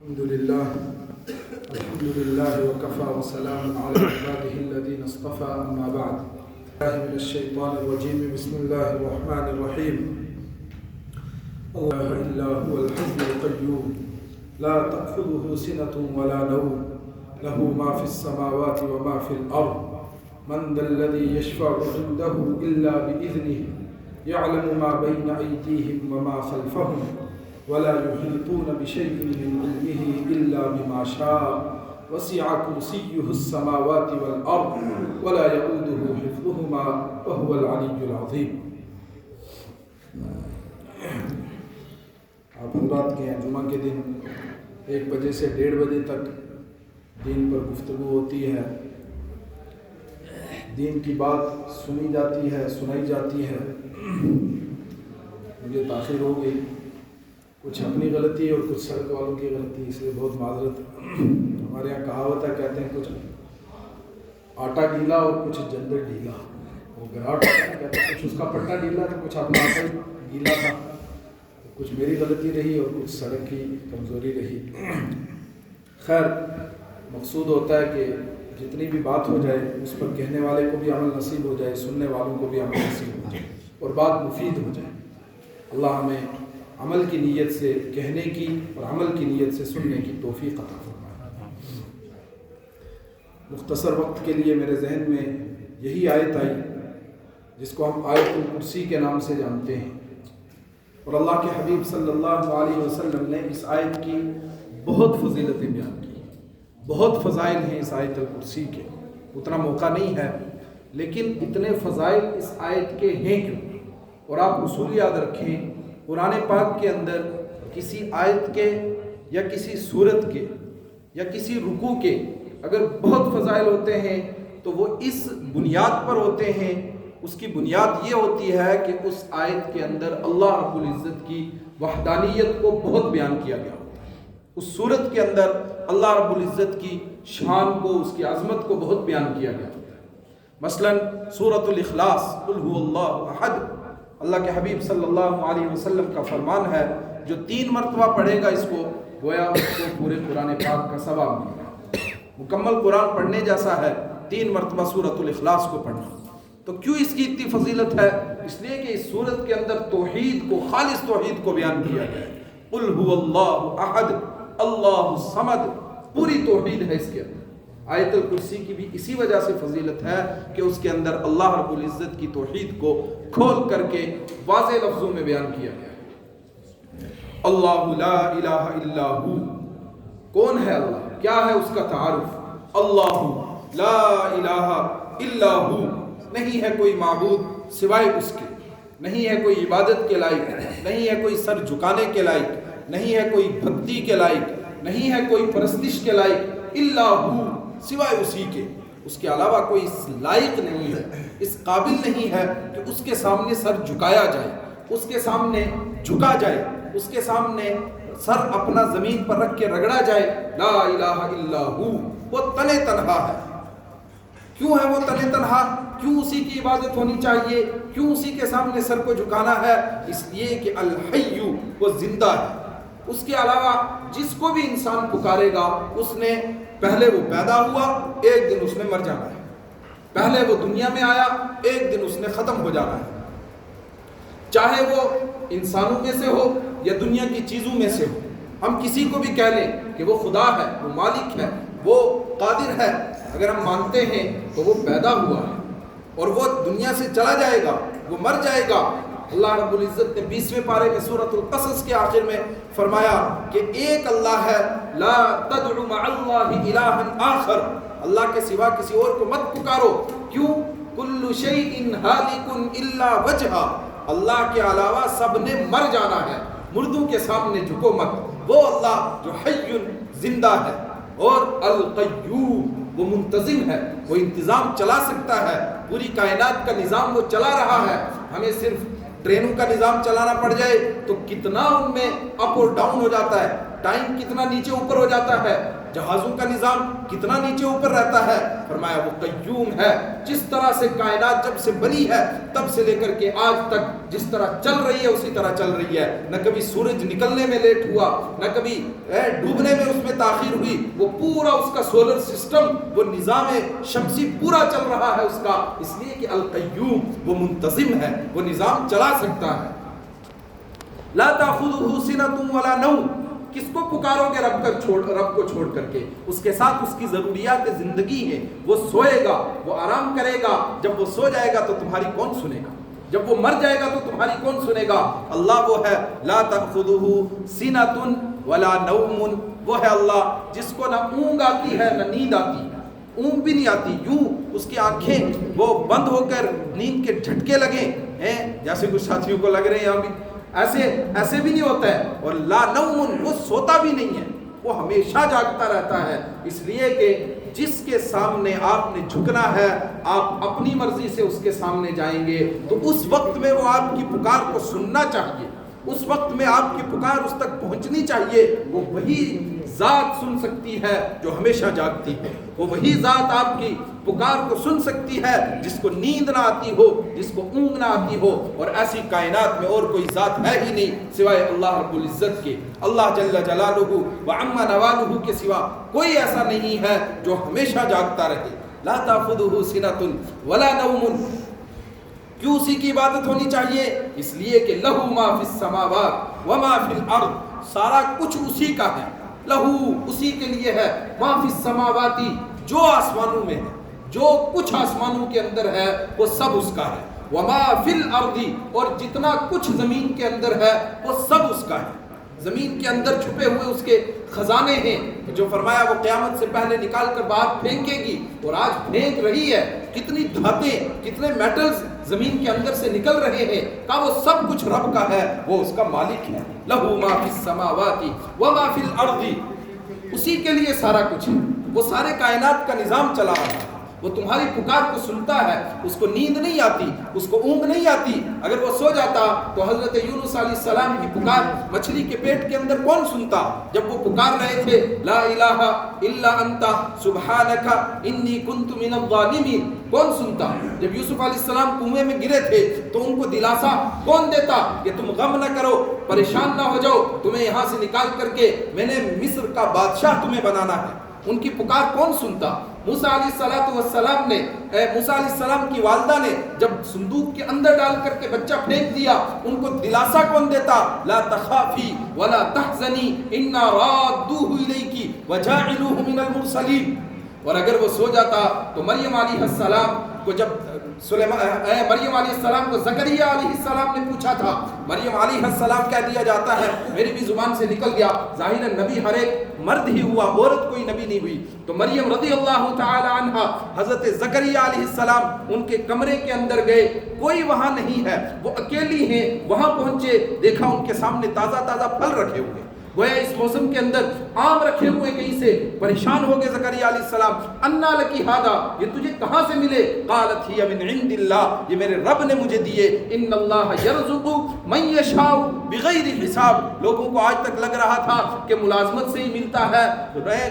الحمد لله وكفى وسلام على عباده الذين اصطفى أما بعد. من الشيطان الرجيم. بسم الله الرحمن الرحيم. الله إلا هو الحي القيوم لا تأخذه سنة ولا نوم له ما في السماوات وما في الأرض من ذا الذي يشفع عنده إلا بإذنه يعلم ما بين أيديهم وما خلفهم ولا يحيطون بشيء من علمه إلا بما شاء وسع كرسيه السماوات والأرض ولا يؤوده حفظهما وهو العلي العظيم. آپ حضرات کے ہیں جمعہ کے دن 1 بجے سے 1:30 بجے تک دین پر گفتگو ہوتی ہے، دین کی بات سنی جاتی ہے، سنائی جاتی ہے. مجھے تاخیر ہو گئی، کچھ اپنی غلطی اور کچھ سڑک والوں کی غلطی، اس لیے بہت معذرت. ہمارے یہاں کہاوت ہے، کہتے ہیں کچھ آٹا گیلا اور کچھ جندر ڈھیلا. وہ گراٹ کہتے ہیں کچھ اس کا پٹا ڈھیلا تھا، کچھ اپنا آٹا گیلا تھا. کچھ میری غلطی رہی اور کچھ سڑک کی کمزوری رہی. خیر، مقصود ہوتا ہے کہ جتنی بھی بات ہو جائے اس پر کہنے والے کو بھی عمل نصیب ہو جائے، سننے والوں کو بھی عمل نصیب ہو جائے اور بات مفید ہو جائے. اللہ ہمیں عمل کی نیت سے کہنے کی اور عمل کی نیت سے سننے کی توفیق عطا فرمائے. مختصر وقت کے لیے میرے ذہن میں یہی آیت آئی جس کو ہم آیت الکرسی کے نام سے جانتے ہیں، اور اللہ کے حبیب صلی اللہ علیہ وسلم نے اس آیت کی بہت فضیلتیں بیان کی. بہت فضائل ہیں اس آیت الکرسی کے، اتنا موقع نہیں ہے، لیکن اتنے فضائل اس آیت کے ہیں کیوں. اور آپ اصول یاد رکھیں، قرآن پاک کے اندر کسی آیت کے یا کسی سورت کے یا کسی رکوع کے اگر بہت فضائل ہوتے ہیں تو وہ اس بنیاد پر ہوتے ہیں. اس کی بنیاد یہ ہوتی ہے کہ اس آیت کے اندر اللہ رب العزت کی وحدانیت کو بہت بیان کیا گیا ہوتا ہے. اس سورت کے اندر اللہ رب العزت کی شان کو، اس کی عظمت کو بہت بیان کیا گیا ہوتا ہے. مثلا سورۃ الاخلاص، قل هو اللہ احد، اللہ کے حبیب صلی اللہ علیہ وسلم کا فرمان ہے جو 3 مرتبہ پڑھے گا اس کو، گویا اس کو پورے قرآن پاک کا ثواب ملے گا. مکمل قرآن پڑھنے جیسا ہے 3 مرتبہ سورۃ الاخلاص کو پڑھنا. تو کیوں اس کی اتنی فضیلت ہے؟ اس لیے کہ اس سورت کے اندر توحید کو، خالص توحید کو بیان کیا گیا ہے. قل هو اللہ احد اللہ الصمد، پوری توحید ہے اس کے اندر. آیت الکرسی کی بھی اسی وجہ سے فضیلت ہے کہ اس کے اندر اللہ رب العزت کی توحید کو کھول کر کے واضح لفظوں میں بیان کیا گیا ہے. اللہ لا الہ الا ہو، کون ہے اللہ؟ کیا ہے اس کا تعارف؟ اللہ لا الہ الا ہو، نہیں ہے کوئی معبود سوائے اس کے، نہیں ہے کوئی عبادت کے لائق، نہیں ہے کوئی سر جھکانے کے لائق، نہیں ہے کوئی بھکتی کے لائق، نہیں ہے کوئی پرستش کے لائق، الا ہو، سوائے اسی کے. اس کے علاوہ کوئی اس لائق نہیں ہے، اس قابل نہیں ہے کہ اس کے سامنے سر جھکایا جائے، اس کے سامنے جھکا جائے، اس کے سامنے سر اپنا زمین پر رکھ کے رگڑا جائے. لا الہ الا ہو، وہ تنے تنہا ہے. کیوں ہے وہ تنے تنہا؟ کیوں اسی کی عبادت ہونی چاہیے؟ کیوں اسی کے سامنے سر کو جھکانا ہے؟ اس لیے کہ الحی، وہ زندہ ہے. اس کے علاوہ جس کو بھی انسان پکارے گا، اس نے پہلے وہ پیدا ہوا، ایک دن اس نے مر جانا ہے. پہلے وہ دنیا میں آیا، ایک دن اس نے ختم ہو جانا ہے. چاہے وہ انسانوں میں سے ہو یا دنیا کی چیزوں میں سے ہو. ہم کسی کو بھی کہہ لیں کہ وہ خدا ہے، وہ مالک ہے، وہ قادر ہے، اگر ہم مانتے ہیں تو وہ پیدا ہوا ہے اور وہ دنیا سے چلا جائے گا، وہ مر جائے گا. اللہ رب العزت نے 20ویں پارے میں سورۃ القصص کے آخر میں فرمایا کہ ایک اللہ ہے، لا تدعو مع اللہ الہا آخر، اللہ کے سوا کسی اور کو مت پکارو. کیوں؟ کل شیء ہالک الا وجہہ، اللہ کے علاوہ سب نے مر جانا ہے، مردوں کے سامنے جھکو مت. وہ اللہ جو حی، زندہ ہے، اور القیوم، وہ منتظم ہے، وہ انتظام چلا سکتا ہے. پوری کائنات کا نظام وہ چلا رہا ہے. ہمیں صرف ٹرینوں کا نظام چلانا پڑ جائے تو کتنا ان میں اپ اور ڈاؤن ہو جاتا ہے، ٹائم کتنا نیچے اوپر ہو جاتا ہے، جہازوں کا نظام کتنا نیچے اوپر رہتا ہے. فرمایا وہ قیوم ہے. جس طرح سے کائنات جب سے بنی ہے تب سے لے کر کے آج تک جس طرح چل رہی ہے اسی طرح چل رہی ہے. نہ کبھی سورج نکلنے میں لیٹ ہوا، نہ کبھی ڈوبنے میں اس تاخیر ہوئی، وہ پورا اس کا سولر سسٹم، وہ نظام شمسی پورا چل رہا ہے اس کا، اس لیے کہ القیوم وہ منتظم ہے، وہ نظام چلا سکتا ہے۔ لا تأخذہ سنۃ ولا نوم، کس کو پکارو گے رب کو چھوڑ کر کے؟ اس کے ساتھ اس کی ضروریات زندگی ہیں، وہ سوئے گا، وہ آرام کرے گا، جب وہ سو جائے گا تو تمہاری کون سنے گا؟ جب وہ مر جائے گا تو تمہاری کون سنے گا؟ اللہ وہ ہے لا تأخذہ سنۃ ولا نوم، وہ ہے اللہ جس کو نہ اونگ آتی ہے نہ نیند آتی ہے، اونگ بھی نہیں آتی، یوں اس کی آنکھیں وہ بند ہو کر نیند کے جھٹکے لگیں ہیں جیسے کچھ ساتھیوں کو لگ رہے ہیں یہاں بھی، ایسے بھی نہیں ہوتا ہے، اور لا نوم وہ سوتا بھی نہیں ہے، وہ ہمیشہ جاگتا رہتا ہے، اس لیے کہ جس کے سامنے آپ نے جھکنا ہے، آپ اپنی مرضی سے اس کے سامنے جائیں گے، تو اس وقت میں وہ آپ کی پکار کو سننا چاہیے، اس وقت میں آپ کی پکار اس تک پہنچنی چاہیے، وہ وہی ذات سن سکتی ہے جو ہمیشہ جاگتی ہے، وہ وہی ذات آپ کی پکار کو سن سکتی ہے جس کو نیند نہ آتی ہو، جس کو اونگ نہ آتی ہو، اور ایسی کائنات میں اور کوئی ذات ہے ہی نہیں سوائے اللہ رب العزت کے، اللہ جل جلالہ وعم نوالہ کے سوا کوئی ایسا نہیں ہے جو ہمیشہ جاگتا رہے۔ لا تأخذہ سنۃ ولا نوم، کیوں اسی کی عبادت ہونی چاہیے؟ اس لیے کہ لہو ما فی السماوات وما فی الارض، سارا کچھ اسی کا ہے، لہو اسی کے لیے ہے، ما فی السماواتی جو آسمانوں میں ہے، جو کچھ آسمانوں کے اندر ہے وہ سب اس کا ہے، وما فی الارض اور جتنا کچھ زمین کے اندر ہے وہ سب اس کا ہے، زمین کے اندر چھپے ہوئے اس کے خزانے ہیں، جو فرمایا وہ قیامت سے پہلے نکال کر باہر پھینکے گی، اور آج پھینک رہی ہے، کتنی دھاتیں کتنے میٹلز زمین کے اندر سے نکل رہے ہیں، کہ وہ سب کچھ رب کا ہے، وہ اس کا مالک ہے، لہو ما فی السماوات وما فی الارض، اسی کے لیے سارا کچھ ہے، وہ سارے کائنات کا نظام چلا رہا ہے، وہ تمہاری پکار کو سنتا ہے، اس کو نیند نہیں آتی، اس کو اونگ نہیں آتی، اگر وہ سو جاتا تو حضرت یونس علیہ السلام کی پکار مچھلی کے پیٹ کے اندر کون سنتا؟ جب وہ پکار رہے تھے لا الہ الا انت سبحانک انی کنت من الظالمین، کون سنتا؟ جب یوسف علیہ السلام کنویں میں گرے تھے تو ان کو دلاسا کون دیتا کہ تم غم نہ کرو، پریشان نہ ہو جاؤ، تمہیں یہاں سے نکال کر کے میں نے مصر کا بادشاہ تمہیں بنانا ہے، ان کی پکار کون سنتا؟ موسیٰ علیہ السلام کی والدہ نے جب صندوق کے اندر ڈال کر کے بچہ پھینک دیا، ان کو دلاسا کون دیتا؟ لا تخافی ولا تحزنی انا رادوہ الیکی وجاعلوہ من المرسلین۔ اور اگر وہ سو جاتا تو مریم علیہ السلام کو جب مریم علیہ السلام کو زکریا علیہ السلام نے پوچھا تھا، مریم علیہ السلام کہہ دیا جاتا ہے، میری بھی زبان سے نکل گیا، ظاہر نبی ہر ایک مرد ہی ہوا، عورت کوئی نبی نہیں ہوئی، تو مریم رضی اللہ تعالی عنہ حضرت زکریا علیہ السلام ان کے کمرے کے اندر گئے، کوئی وہاں نہیں ہے، وہ اکیلی ہیں، وہاں پہنچے، دیکھا ان کے سامنے تازہ تازہ پھل رکھے ہوئے، گویا اس موسم کے اندر آم رکھے ہوئے، کہیں سے پریشان ہو گئے زکریا علیہ السلام، انا لکی ھذا، یہ تجھے کہاں سے ملے؟ قالت ہی من عند اللہ، یہ میرے رب نے مجھے دیے، ان اللہ یرزق من یشاء بغیر حساب۔ لوگوں کو آج تک لگ رہا تھا کہ ملازمت سے ہی ملتا ہے،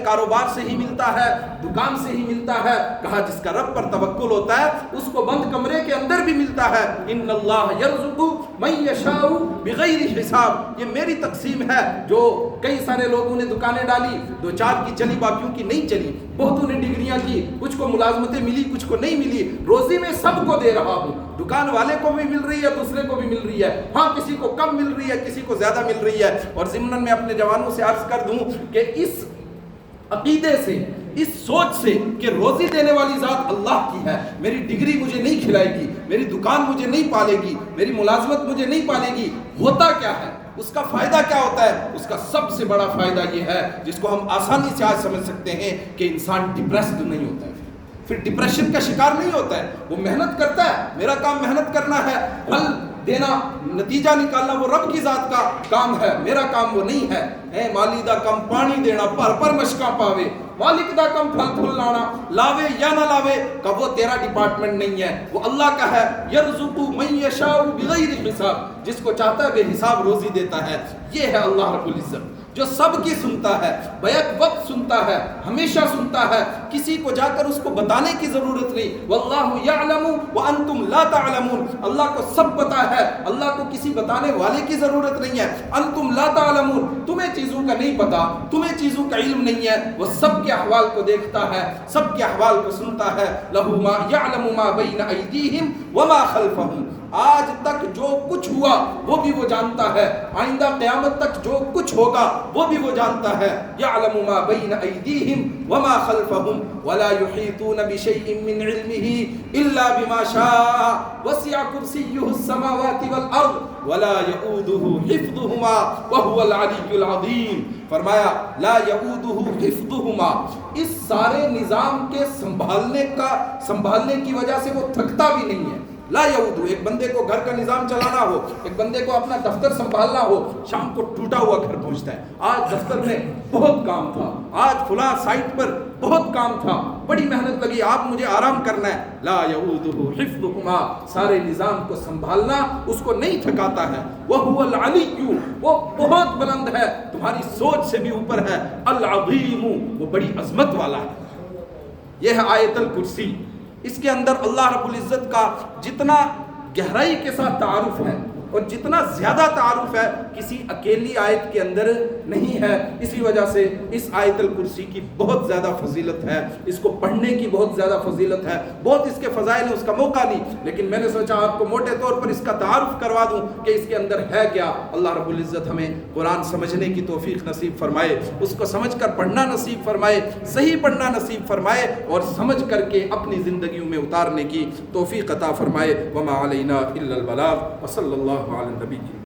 کاروبار سے ہی ملتا ہے، دکان سے ہی ملتا ہے، کہا جس کا رب پر توکل ہوتا ہے اس کو بند کمرے کے اندر بھی ملتا ہے، ان اللہ یرزق من یشاء بغیر حساب، یہ میری تقسیم ہے۔ جو کئی سارے لوگوں نے دکانیں ڈالی، دو چار کی چلی، باقیوں کی نہیں چلی، بہتوں نے ڈگریاں کی، کچھ کو ملازمتیں ملی، کچھ کو نہیں ملی، روزی میں سب کو دے رہا ہوں، دکان والے کو بھی مل رہی ہے، دوسرے کو بھی مل رہی ہے، ہاں کسی کو کم مل رہی ہے، کسی کو زیادہ مل رہی ہے۔ اور ضمن میں اپنے جوانوں سے عرض کر دوں کہ اس عقیدے سے، اس سوچ سے کہ روزی دینے والی ذات اللہ کی ہے، میری ڈگری مجھے نہیں کھلائے گی، میری دکان مجھے نہیں پالے گی، میری ملازمت مجھے نہیں پالے گی، ہوتا کیا ہے، اس کا فائدہ کیا ہوتا ہے؟ اس کا سب سے بڑا فائدہ یہ ہے جس کو ہم آسانی سے آج سمجھ سکتے ہیں کہ انسان ڈپریسڈ نہیں ہوتا ہے، پھر ڈپریشن کا شکار نہیں ہوتا ہے، وہ محنت کرتا ہے، میرا کام محنت کرنا ہے، پھل دینا، نتیجہ نکالنا وہ رب کی ذات کا کام ہے، میرا کام وہ نہیں ہے، اے مالی دا کم پانی دینا، پر مشکا پاوے، مالک دا کم پھل پھل لانا، لاوے یا نہ لاوے کا وہ تیرا ڈپارٹمنٹ نہیں ہے، وہ اللہ کا ہے، یرزق من یشاء بغیر حساب، جس کو چاہتا ہے بے حساب روزی دیتا ہے، یہ ہے اللہ رب العزت۔ جو سب کی سنتا ہے، بیک وقت سنتا ہے، ہمیشہ سنتا ہے، کسی کو جا کر اس کو بتانے کی ضرورت نہیں۔ واللہ یعلم وانتم لا تعلمون، اللہ کو سب پتا ہے، اللہ کو کسی بتانے والے کی ضرورت نہیں ہے۔ انتم لا تعلمون، تمہیں چیزوں کا نہیں پتا، تمہیں چیزوں کا علم نہیں ہے، وہ سب کے احوال کو دیکھتا ہے، سب کے احوال کو سنتا ہے۔ لہ ما یعلم ما بین ایدیہم وما خلفہم، آج تک جو کچھ ہوا وہ بھی وہ جانتا ہے، آئندہ قیامت تک جو کچھ ہوگا وہ بھی وہ جانتا ہے۔ یعلم ما بین ایدیہم وما خلفہم ولا یحیطون بشیء من علمہ الا بما شاء وسع کرسیہ السماوات والارض ولا یؤودہ حفظہما وہو العلی العظیم۔ فرمایا لا یؤودہ حفظہما، اس سارے نظام کے سنبھالنے کی وجہ سے وہ تھکتا بھی نہیں ہے۔ لا یعودو، ایک بندے کو گھر کا نظام چلانا ہو، ایک بندے کو اپنا دفتر سنبھالنا ہو، شام کو ٹوٹا ہوا گھر پہنچتا ہے، آج دفتر میں بہت کام تھا، آج فلاں سائٹ پر بہت کام تھا، بڑی محنت لگی، آپ مجھے آرام کرنا ہے۔ لا یعودہ حفظہما، سارے نظام کو سنبھالنا اس کو نہیں تھکاتا ہے۔ وہو العلی، وہ بہت بلند ہے، تمہاری سوچ سے بھی اوپر ہے۔ العظیم، وہ بڑی عظمت والا ہے۔ یہ ہے آیت الکرسی۔ اس کے اندر اللہ رب العزت کا جتنا گہرائی کے ساتھ تعارف ہے اور جتنا زیادہ تعارف ہے کسی اکیلی آیت کے اندر نہیں ہے، اسی وجہ سے اس آیت الکرسی کی بہت زیادہ فضیلت ہے، اس کو پڑھنے کی بہت زیادہ فضیلت ہے، بہت اس کے فضائل ہیں، اس کا موقع نہیں، لیکن میں نے سوچا آپ کو موٹے طور پر اس کا تعارف کروا دوں کہ اس کے اندر ہے کیا۔ اللہ رب العزت ہمیں قرآن سمجھنے کی توفیق نصیب فرمائے، اس کو سمجھ کر پڑھنا نصیب فرمائے، صحیح پڑھنا نصیب فرمائے اور سمجھ کر کے اپنی زندگیوں میں اتارنے کی توفیق عطا فرمائے۔ وما علینا الا البلاغ وصلی اللہ علی النبی۔